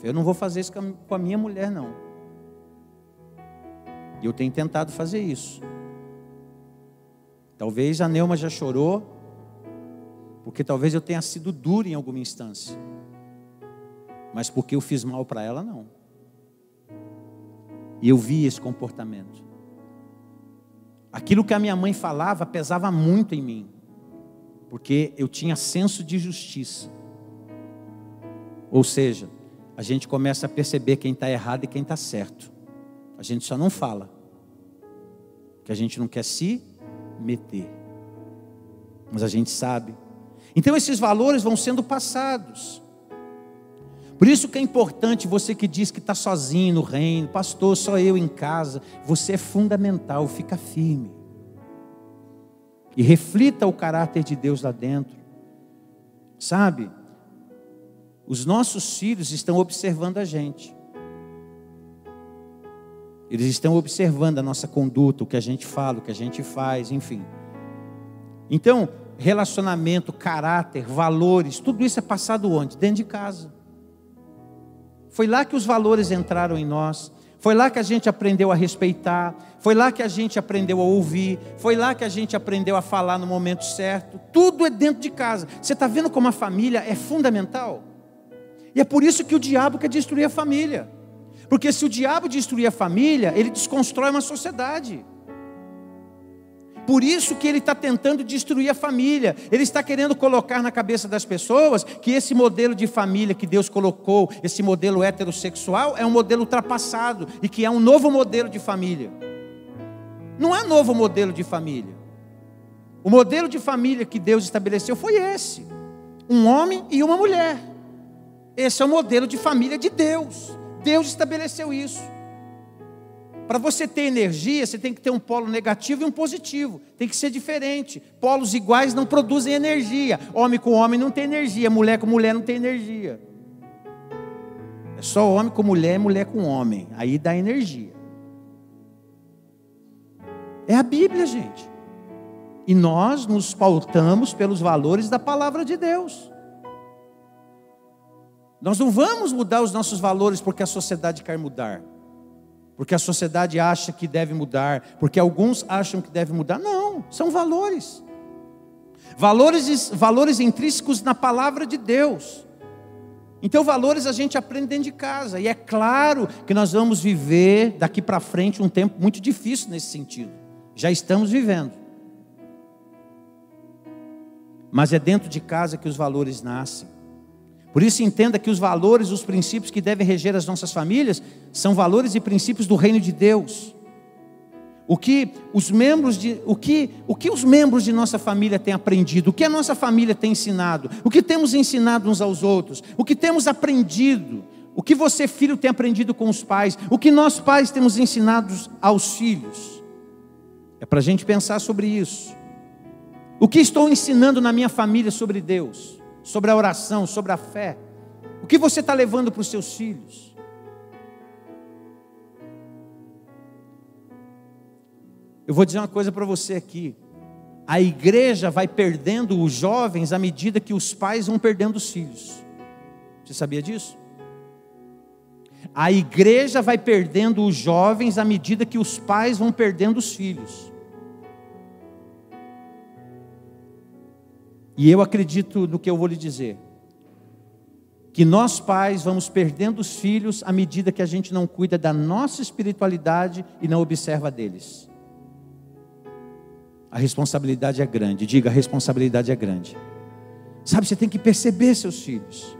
Eu não vou fazer isso com a minha mulher, não. E eu tenho tentado fazer isso. Talvez a Neuma já chorou, porque talvez eu tenha sido duro em alguma instância. Mas porque eu fiz mal para ela, não. E eu vi esse comportamento. Aquilo que a minha mãe falava pesava muito em mim, porque eu tinha senso de justiça. Ou seja, a gente começa a perceber quem está errado e quem está certo. A gente só não fala, que a gente não quer se meter, mas a gente sabe. Então esses valores vão sendo passados. Por isso que é importante, você que diz que está sozinho no reino: pastor, só eu em casa. Você é fundamental, fica firme. E reflita o caráter de Deus lá dentro. Sabe? Os nossos filhos estão observando a gente. Eles estão observando a nossa conduta, o que a gente fala, o que a gente faz, enfim. Então, relacionamento, caráter, valores, tudo isso é passado onde? Dentro de casa. Foi lá que os valores entraram em nós. Foi lá que a gente aprendeu a respeitar. Foi lá que a gente aprendeu a ouvir. Foi lá que a gente aprendeu a falar no momento certo. Tudo é dentro de casa. Você está vendo como a família é fundamental? E é por isso que o diabo quer destruir a família. Porque se o diabo destruir a família, ele desconstrói uma sociedade. Por isso que ele está tentando destruir a família. Ele está querendo colocar na cabeça das pessoas que esse modelo de família que Deus colocou, esse modelo heterossexual, é um modelo ultrapassado e que é um novo modelo de família. Não há novo modelo de família. O modelo de família que Deus estabeleceu foi esse: um homem e uma mulher. Esse é o modelo de família de Deus. Deus estabeleceu isso. Para você ter energia, você tem que ter um polo negativo e um positivo. Tem que ser diferente. Polos iguais não produzem energia. Homem com homem não tem energia. Mulher com mulher não tem energia. É só homem com mulher, mulher com homem. Aí dá energia. É a Bíblia, gente. E nós nos pautamos pelos valores da palavra de Deus. Nós não vamos mudar os nossos valores porque a sociedade quer mudar. Porque a sociedade acha que deve mudar, porque alguns acham que deve mudar. Não, são valores. Valores intrínsecos na palavra de Deus. Então valores a gente aprende dentro de casa. E é claro que nós vamos viver daqui para frente um tempo muito difícil nesse sentido. Já estamos vivendo. Mas é dentro de casa que os valores nascem. Por isso entenda que os valores, os princípios que devem reger as nossas famílias são valores e princípios do reino de Deus. O que os membros de nossa família têm aprendido, o que a nossa família tem ensinado, o que temos ensinado uns aos outros, o que temos aprendido, o que você, filho, tem aprendido com os pais, o que nós pais temos ensinado aos filhos. É para a gente pensar sobre isso. O que estou ensinando na minha família sobre Deus? Sobre a oração, sobre a fé. O que você está levando para os seus filhos? Eu vou dizer uma coisa para você aqui. A igreja vai perdendo os jovens à medida que os pais vão perdendo os filhos. Você sabia disso? A igreja vai perdendo os jovens à medida que os pais vão perdendo os filhos. E eu acredito no que eu vou lhe dizer, que nós pais vamos perdendo os filhos à medida que a gente não cuida da nossa espiritualidade e não observa deles. A responsabilidade é grande. Diga, a responsabilidade é grande. Sabe, você tem que perceber seus filhos.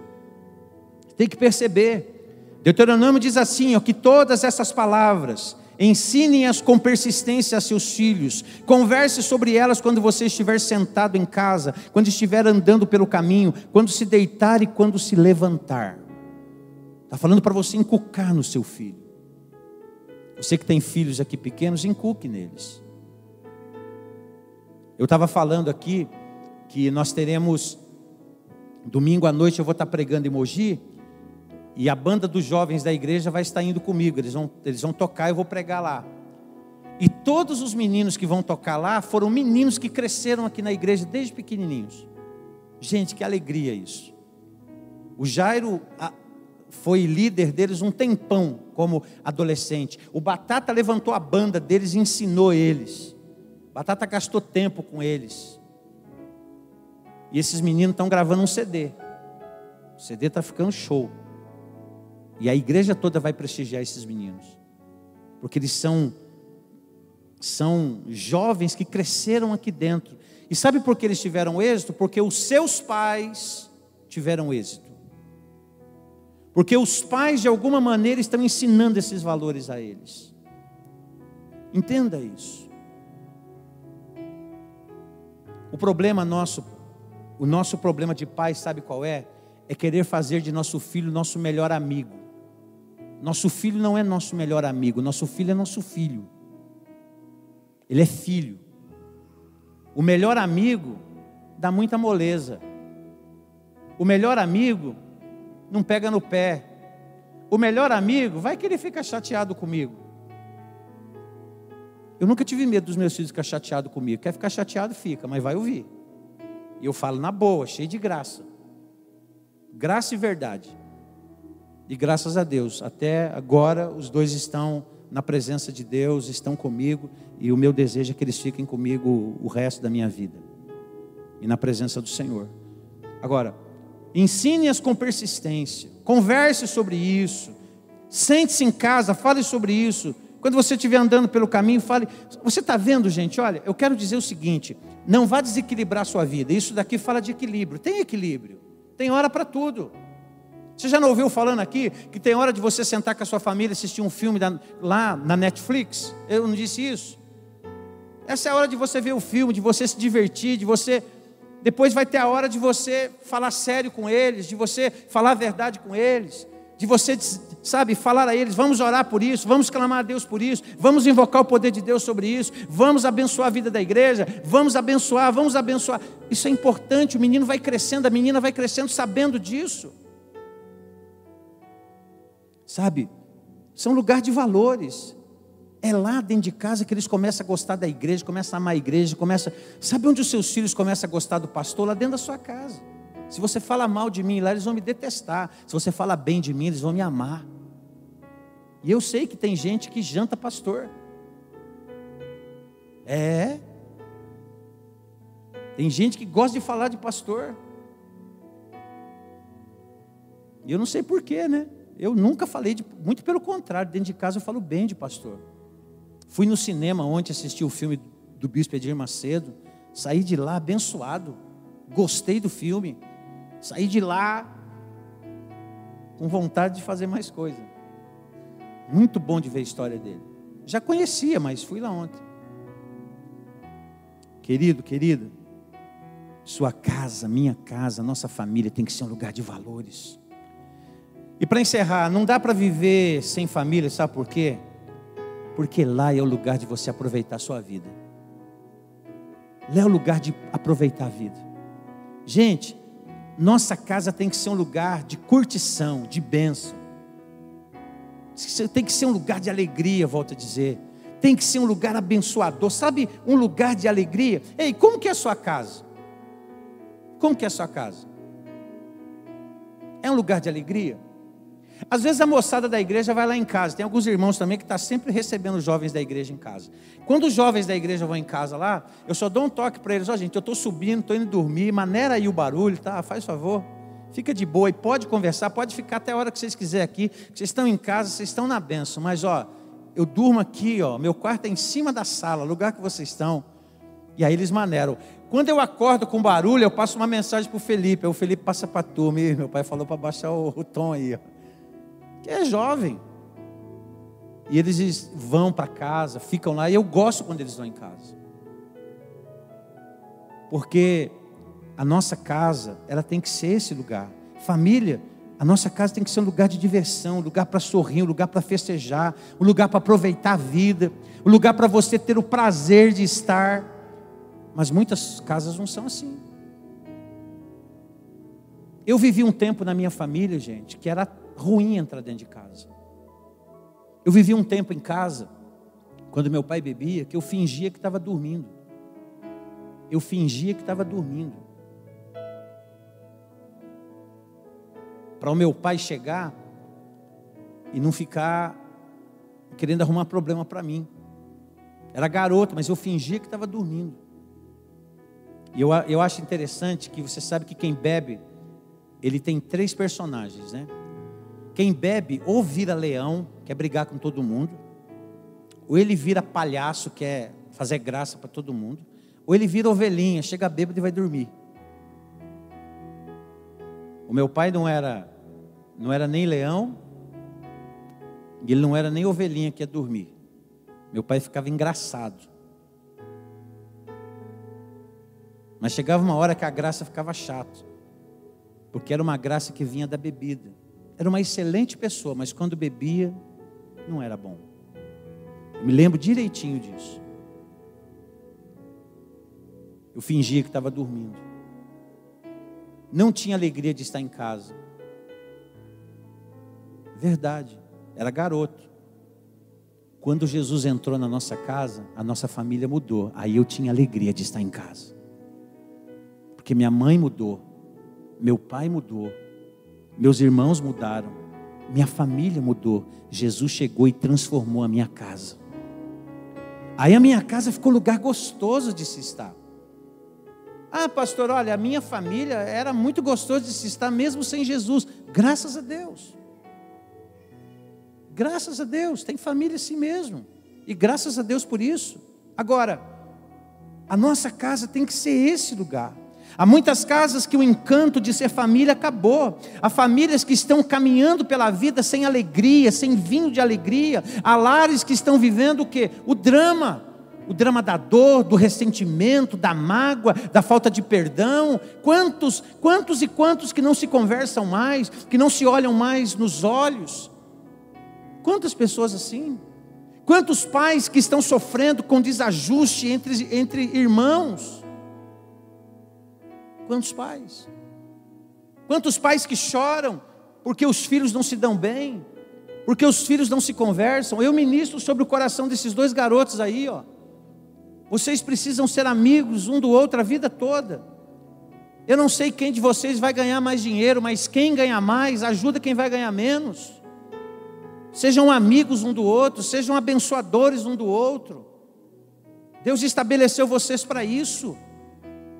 Tem que perceber. Deuteronômio diz assim, ó, que todas essas palavras ensinem-as com persistência a seus filhos. Converse sobre elas quando você estiver sentado em casa, quando estiver andando pelo caminho, quando se deitar e quando se levantar. Está falando para você inculcar no seu filho. Você que tem filhos aqui pequenos, inculque neles. Eu estava falando aqui que nós teremos, domingo à noite eu vou estar pregando em Mogi, e a banda dos jovens da igreja vai estar indo comigo. Eles vão tocar e eu vou pregar lá. E todos os meninos que vão tocar lá foram meninos que cresceram aqui na igreja desde pequenininhos. Gente, que alegria isso. O Jairo foi líder deles um tempão como adolescente. O Batata levantou a banda deles e ensinou eles. Batata gastou tempo com eles. E esses meninos estão gravando um CD. O CD está ficando show. E a igreja toda vai prestigiar esses meninos. Porque eles são jovens que cresceram aqui dentro. E sabe por que eles tiveram êxito? Porque os seus pais tiveram êxito. Porque os pais de alguma maneira estão ensinando esses valores a eles. Entenda isso. O nosso problema de pai, sabe qual é? É querer fazer de nosso filho nosso melhor amigo. Nosso filho não é nosso melhor amigo, nosso filho é nosso filho. Ele é filho. O melhor amigo dá muita moleza. O melhor amigo não pega no pé. O melhor amigo, vai que ele fica chateado comigo. Eu nunca tive medo dos meus filhos ficar chateados comigo. Quer ficar chateado, fica, mas vai ouvir. E eu falo na boa, cheio de graça. Graça e verdade. E graças a Deus, até agora os dois estão na presença de Deus, estão comigo. E o meu desejo é que eles fiquem comigo o resto da minha vida. E na presença do Senhor. Agora, ensine-as com persistência. Converse sobre isso. Sente-se em casa, fale sobre isso. Quando você estiver andando pelo caminho, fale. Você está vendo, gente? Olha, eu quero dizer o seguinte: não vá desequilibrar a sua vida. Isso daqui fala de equilíbrio. Tem equilíbrio. Tem hora para tudo. Você já não ouviu falando aqui que tem hora de você sentar com a sua família e assistir um filme lá na Netflix? Eu não disse isso? Essa é a hora de você ver o filme, de você se divertir, de você... Depois vai ter a hora de você falar sério com eles, de você falar a verdade com eles, de você, sabe, falar a eles, vamos orar por isso, vamos clamar a Deus por isso, vamos invocar o poder de Deus sobre isso, vamos abençoar a vida da igreja, vamos abençoar. Isso é importante, o menino vai crescendo, a menina vai crescendo sabendo disso. Sabe, são lugar de valores. É lá dentro de casa que eles começam a gostar da igreja, começam a amar a igreja, sabe onde os seus filhos começam a gostar do pastor? Lá dentro da sua casa. Se você fala mal de mim lá, eles vão me detestar. Se você fala bem de mim, eles vão me amar. E eu sei que tem gente que janta pastor. Tem gente que gosta de falar de pastor. E eu não sei porquê, né? Eu nunca falei muito pelo contrário, dentro de casa eu falo bem de pastor. Fui no cinema ontem assistir o filme do Bispo Edir Macedo. Saí de lá abençoado. Gostei do filme. Saí de lá com vontade de fazer mais coisa. Muito bom de ver a história dele. Já conhecia, mas fui lá ontem. Querido, querida, sua casa, minha casa, nossa família tem que ser um lugar de valores. E para encerrar, não dá para viver sem família, sabe por quê? Porque lá é o lugar de você aproveitar a sua vida. Lá é o lugar de aproveitar a vida. Gente, nossa casa tem que ser um lugar de curtição, de bênção. Tem que ser um lugar de alegria, volto a dizer. Tem que ser um lugar abençoador. Sabe, um lugar de alegria. Ei, como que é a sua casa? Como que é a sua casa? É um lugar de alegria? Às vezes a moçada da igreja vai lá em casa. Tem alguns irmãos também que estão sempre recebendo os jovens da igreja em casa. Quando os jovens da igreja vão em casa lá, eu só dou um toque para eles: gente, eu estou subindo, estou indo dormir, maneira aí o barulho, tá? Faz favor, fica de boa e pode conversar, pode ficar até a hora que vocês quiserem aqui. Vocês estão em casa, vocês estão na bênção, mas eu durmo aqui, meu quarto é em cima da sala, lugar que vocês estão. E aí eles maneiram. Quando eu acordo com barulho, eu passo uma mensagem para o Felipe. Aí o Felipe passa para a turma: meu pai falou para baixar o tom aí, que é jovem. E eles vão para casa, ficam lá. E eu gosto quando eles vão em casa, porque a nossa casa, ela tem que ser esse lugar. Família, a nossa casa tem que ser um lugar de diversão, um lugar para sorrir, um lugar para festejar, um lugar para aproveitar a vida, um lugar para você ter o prazer de estar. Mas muitas casas não são assim. Eu vivi um tempo na minha família, gente, que era ruim entrar dentro de casa. Eu vivi um tempo em casa, quando meu pai bebia, que eu fingia que estava dormindo. Eu fingia que estava dormindo. Para o meu pai chegar e não ficar querendo arrumar problema para mim. Era garoto, mas eu fingia que estava dormindo. E eu acho interessante que você sabe que quem bebe, ele tem 3 personagens, né? Quem bebe ou vira leão, quer brigar com todo mundo, ou ele vira palhaço, quer fazer graça para todo mundo, ou ele vira ovelhinha, chega bêbado e vai dormir. O meu pai não era nem leão, e ele não era nem ovelhinha que ia dormir. Meu pai ficava engraçado. Mas chegava uma hora que a graça ficava chata, porque era uma graça que vinha da bebida. Era uma excelente pessoa, mas quando bebia, não era bom. Eu me lembro direitinho disso. Eu fingia que estava dormindo. não tinha alegria de estar em casa. Verdade, era garoto. Quando Jesus entrou na nossa casa, a nossa família mudou. Aí eu tinha alegria de estar em casa. Porque minha mãe mudou, meu pai mudou, meus irmãos mudaram, minha família mudou. Jesus chegou e transformou a minha casa. Aí a minha casa ficou um lugar gostoso de se estar. Ah, pastor, olha, a minha família era muito gostoso de se estar mesmo sem Jesus. Graças a Deus. Graças a Deus, tem família assim mesmo. E graças a Deus por isso. Agora, a nossa casa tem que ser esse lugar. Há muitas casas que o encanto de ser família acabou. Há famílias que estão caminhando pela vida sem alegria, sem vinho de alegria. Há lares que estão vivendo o quê? O drama da dor, do ressentimento, da mágoa, da falta de perdão. Quantos e quantos que não se conversam mais, que não se olham mais nos olhos? Quantas pessoas assim? Quantos pais que estão sofrendo com desajuste entre irmãos? Quantos pais? Quantos pais que choram porque os filhos não se dão bem, porque os filhos não se conversam? Eu ministro sobre o coração desses dois garotos aí, ó. Vocês precisam ser amigos um do outro a vida toda. Eu não sei quem de vocês vai ganhar mais dinheiro, mas quem ganha mais ajuda quem vai ganhar menos. Sejam amigos um do outro, sejam abençoadores um do outro. Deus estabeleceu vocês para isso,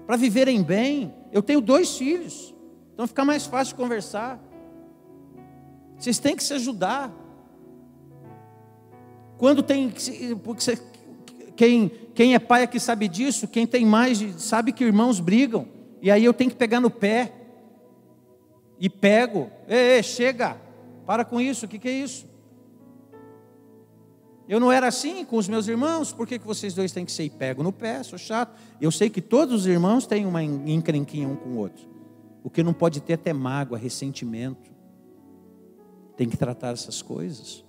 para viverem bem. Eu tenho 2 filhos, então fica mais fácil de conversar. Vocês têm que se ajudar. Quando tem, porque quem é pai aqui sabe disso, quem tem mais sabe que irmãos brigam, e aí eu tenho que pegar no pé, e pego, chega, para com isso, o que é isso? Eu não era assim com os meus irmãos, por que vocês dois têm que ser? E pego no pé, sou chato. Eu sei que todos os irmãos têm uma encrenquinha um com o outro. O que não pode ter até mágoa, ressentimento. Tem que tratar essas coisas.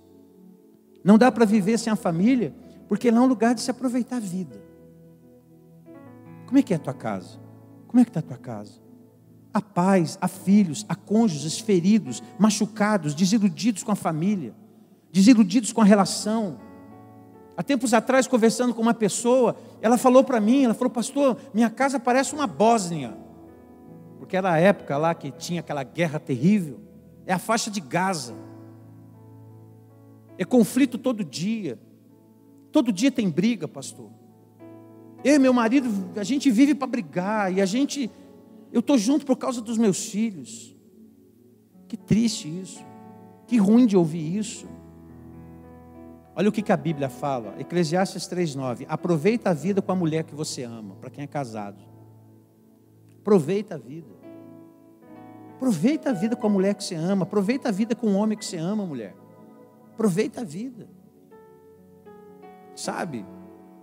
Não dá para viver sem a família, porque lá é um lugar de se aproveitar a vida. Como é que é a tua casa? Como é que está a tua casa? Há pais, há filhos, há cônjuges feridos, machucados, desiludidos com a família, desiludidos com a relação. Há tempos atrás, conversando com uma pessoa, ela falou para mim, ela falou: pastor, minha casa parece uma Bósnia. Porque era a época lá que tinha aquela guerra terrível. É a faixa de Gaza. É conflito todo dia. Todo dia tem briga, pastor. Eu e meu marido, a gente vive para brigar. E eu estou junto por causa dos meus filhos. Que triste isso. Que ruim de ouvir isso. Olha o que a Bíblia fala, Eclesiastes 3:9. Aproveita a vida com a mulher que você ama, para quem é casado. Aproveita a vida. Aproveita a vida com a mulher que você ama. Aproveita a vida com o homem que você ama, mulher. Aproveita a vida. Sabe?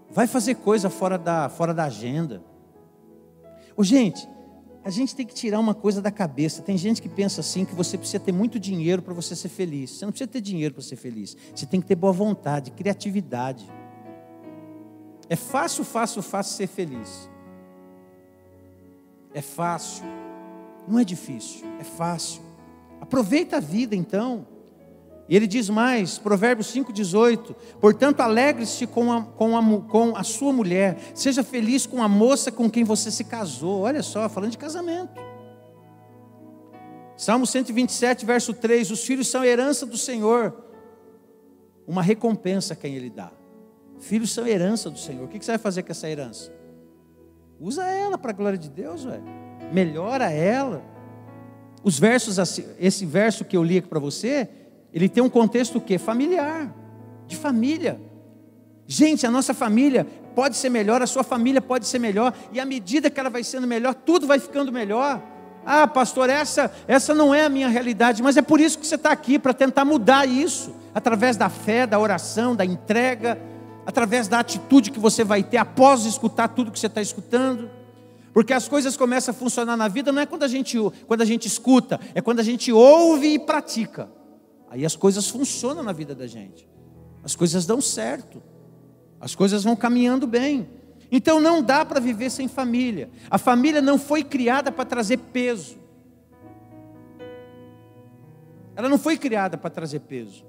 Vai fazer coisa fora da agenda. Gente, a gente tem que tirar uma coisa da cabeça. Tem gente que pensa assim, que você precisa ter muito dinheiro para você ser feliz. Você não precisa ter dinheiro para ser feliz. Você tem que ter boa vontade, criatividade. É fácil ser feliz. É fácil. Não é difícil, é fácil. Aproveita a vida então. E ele diz mais, Provérbios 5:18: portanto, alegre-se com a sua mulher, seja feliz com a moça com quem você se casou. Olha só, falando de casamento. Salmo 127, verso 3: os filhos são herança do Senhor, uma recompensa a quem Ele dá. Filhos são herança do Senhor. O que você vai fazer com essa herança? Usa ela para a glória de Deus, melhora ela. Os versos, esse verso que eu li aqui para você, ele tem um contexto o quê? Familiar, de família. Gente, a nossa família pode ser melhor, a sua família pode ser melhor, e à medida que ela vai sendo melhor, tudo vai ficando melhor. Ah, pastor, essa não é a minha realidade, mas é por isso que você está aqui, para tentar mudar isso, através da fé, da oração, da entrega, através da atitude que você vai ter após escutar tudo que você está escutando. Porque as coisas começam a funcionar na vida, não é quando a gente escuta, é quando a gente ouve e pratica. Aí as coisas funcionam na vida da gente. As coisas dão certo. As coisas vão caminhando bem. Então não dá para viver sem família. A família não foi criada para trazer peso. Ela não foi criada para trazer peso.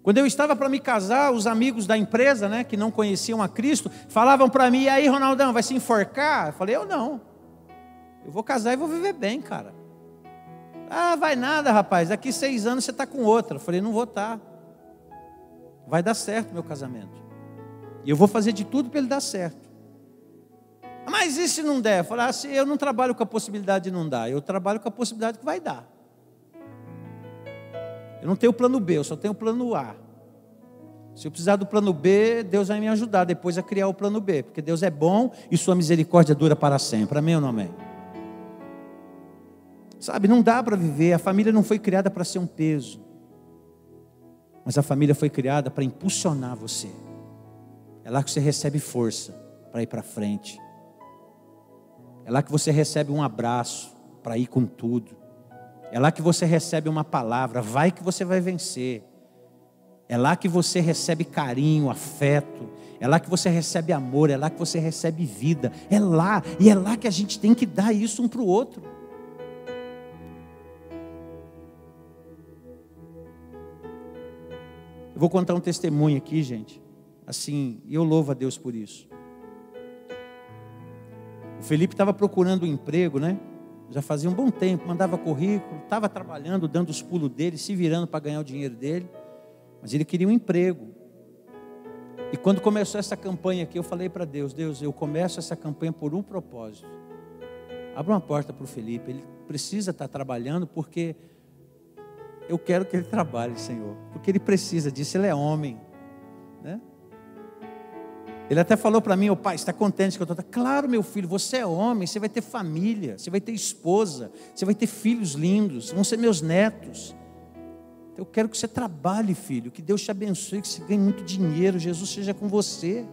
Quando eu estava para me casar, os amigos da empresa, né, que não conheciam a Cristo, falavam para mim: e aí, Ronaldão, vai se enforcar? Eu falei: eu não. Eu vou casar e vou viver bem, cara. Ah, vai nada, rapaz. Daqui 6 anos você está com outra. Eu falei: não vou estar. Vai dar certo meu casamento. E eu vou fazer de tudo para ele dar certo. Mas e se não der? Eu falei: assim, eu não trabalho com a possibilidade de não dar. Eu trabalho com a possibilidade que vai dar. Eu não tenho o plano B, eu só tenho o plano A. Se eu precisar do plano B, Deus vai me ajudar depois a criar o plano B. Porque Deus é bom e sua misericórdia dura para sempre. Amém ou não amém? Sabe, não dá para viver. A família não foi criada para ser um peso. Mas a família foi criada para impulsionar você. É lá que você recebe força para ir para frente. É lá que você recebe um abraço para ir com tudo. É lá que você recebe uma palavra: vai que você vai vencer. É lá que você recebe carinho, afeto. É lá que você recebe amor. É lá que você recebe vida. É lá, e é lá que a gente tem que dar isso um para o outro. Eu vou contar um testemunho aqui, gente. Assim, e eu louvo a Deus por isso. O Felipe estava procurando um emprego, né? Já fazia um bom tempo, mandava currículo, estava trabalhando, dando os pulos dele, se virando para ganhar o dinheiro dele. Mas ele queria um emprego. E quando começou essa campanha aqui, eu falei para Deus: Deus, eu começo essa campanha por um propósito. Abra uma porta para o Felipe, ele precisa estar trabalhando porque eu quero que ele trabalhe, Senhor. Porque ele precisa disso, ele é homem, né? Ele até falou para mim: ô pai, está contente que eu estou? Claro, meu filho, você é homem, você vai ter família, você vai ter esposa, você vai ter filhos lindos, vão ser meus netos. Eu quero que você trabalhe, filho, que Deus te abençoe, que você ganhe muito dinheiro, Jesus seja com você.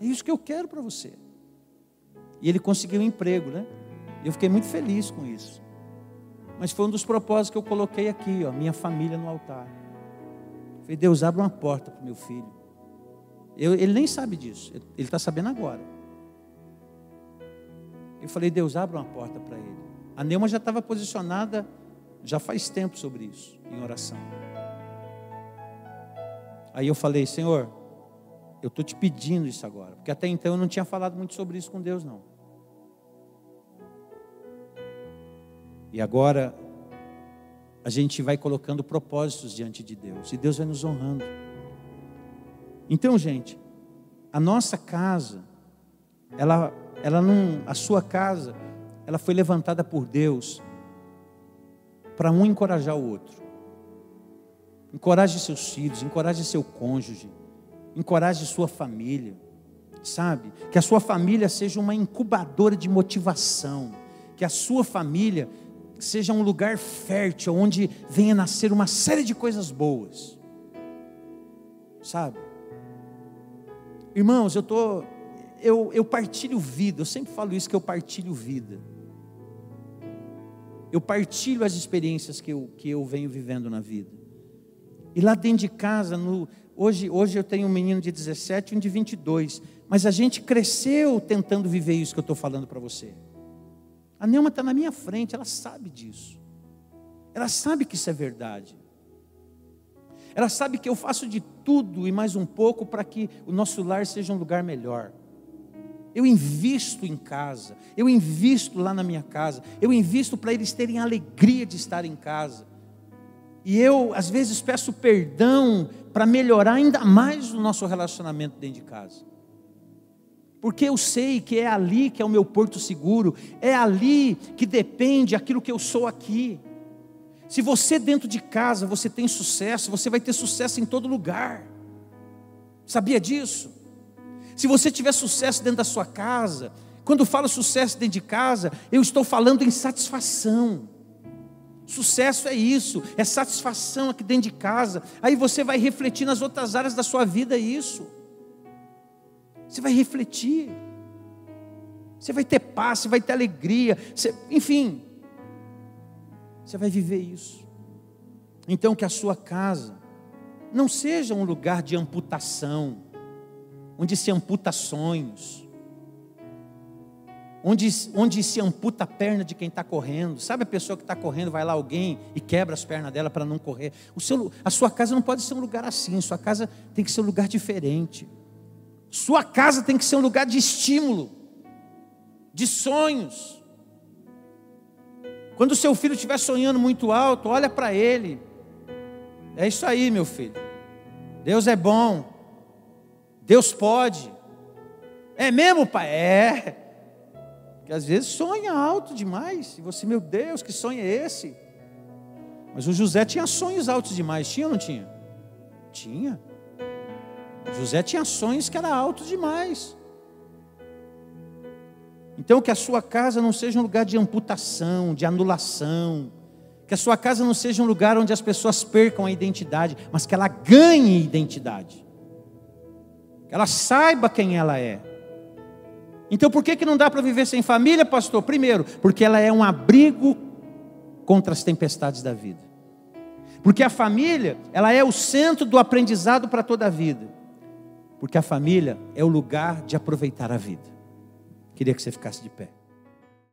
É isso que eu quero para você. E ele conseguiu um emprego, né? E eu fiquei muito feliz com isso. Mas foi um dos propósitos que eu coloquei aqui, ó, minha família no altar. Eu falei: Deus, abre uma porta para o meu filho. Ele nem sabe disso, ele está sabendo agora. Eu falei: Deus, abre uma porta para ele. A Neuma já estava posicionada, já faz tempo sobre isso, em oração. Aí eu falei: Senhor, eu estou te pedindo isso agora. Porque até então eu não tinha falado muito sobre isso com Deus, não. E agora a gente vai colocando propósitos diante de Deus. E Deus vai nos honrando. Então, gente, a nossa casa, a sua casa, ela foi levantada por Deus para um encorajar o outro. Encoraje seus filhos, encoraje seu cônjuge, encoraje sua família, sabe? Que a sua família seja uma incubadora de motivação, que a sua família seja um lugar fértil, onde venha nascer uma série de coisas boas, sabe? Irmãos, eu partilho vida. Eu sempre falo isso, que eu partilho vida. Eu partilho as experiências que eu venho vivendo na vida. E lá dentro de casa, hoje eu tenho um menino de 17 e um de 22. Mas a gente cresceu tentando viver isso que eu estou falando para você. A Neuma está na minha frente, ela sabe disso. Ela sabe que isso é verdade. Ela sabe que eu faço de tudo e mais um pouco para que o nosso lar seja um lugar melhor. Eu invisto em casa, eu invisto lá na minha casa, eu invisto para eles terem a alegria de estar em casa. E eu, às vezes, peço perdão para melhorar ainda mais o nosso relacionamento dentro de casa. Porque eu sei que é ali que é o meu porto seguro, é ali que depende aquilo que eu sou aqui. Se você dentro de casa, você tem sucesso, você vai ter sucesso em todo lugar. Sabia disso? Se você tiver sucesso dentro da sua casa, quando eu falo sucesso dentro de casa, eu estou falando em satisfação. Sucesso é isso, é satisfação aqui dentro de casa. Aí você vai refletir nas outras áreas da sua vida isso. Você vai refletir. Você vai ter paz, você vai ter alegria, enfim. Você vai viver isso. Então que a sua casa não seja um lugar de amputação, onde se amputa sonhos. onde se amputa a perna de quem está correndo. Sabe a pessoa que está correndo, vai lá alguém e quebra as pernas dela para não correr. A sua casa não pode ser um lugar assim. Sua casa tem que ser um lugar diferente. Sua casa tem que ser um lugar de estímulo, de sonhos. Quando o seu filho estiver sonhando muito alto, olha para ele. É isso aí, meu filho. Deus é bom. Deus pode. É mesmo, pai? É. Porque às vezes sonha alto demais. E você, meu Deus, que sonho é esse? Mas o José tinha sonhos altos demais. Tinha ou não tinha? Tinha. José tinha sonhos que eram altos demais. Então que a sua casa não seja um lugar de amputação, de anulação. Que a sua casa não seja um lugar onde as pessoas percam a identidade, mas que ela ganhe identidade. Que ela saiba quem ela é. Então por que não dá para viver sem família, pastor? Primeiro, porque ela é um abrigo contra as tempestades da vida. Porque a família, ela é o centro do aprendizado para toda a vida. Porque a família é o lugar de aproveitar a vida. Queria que você ficasse de pé.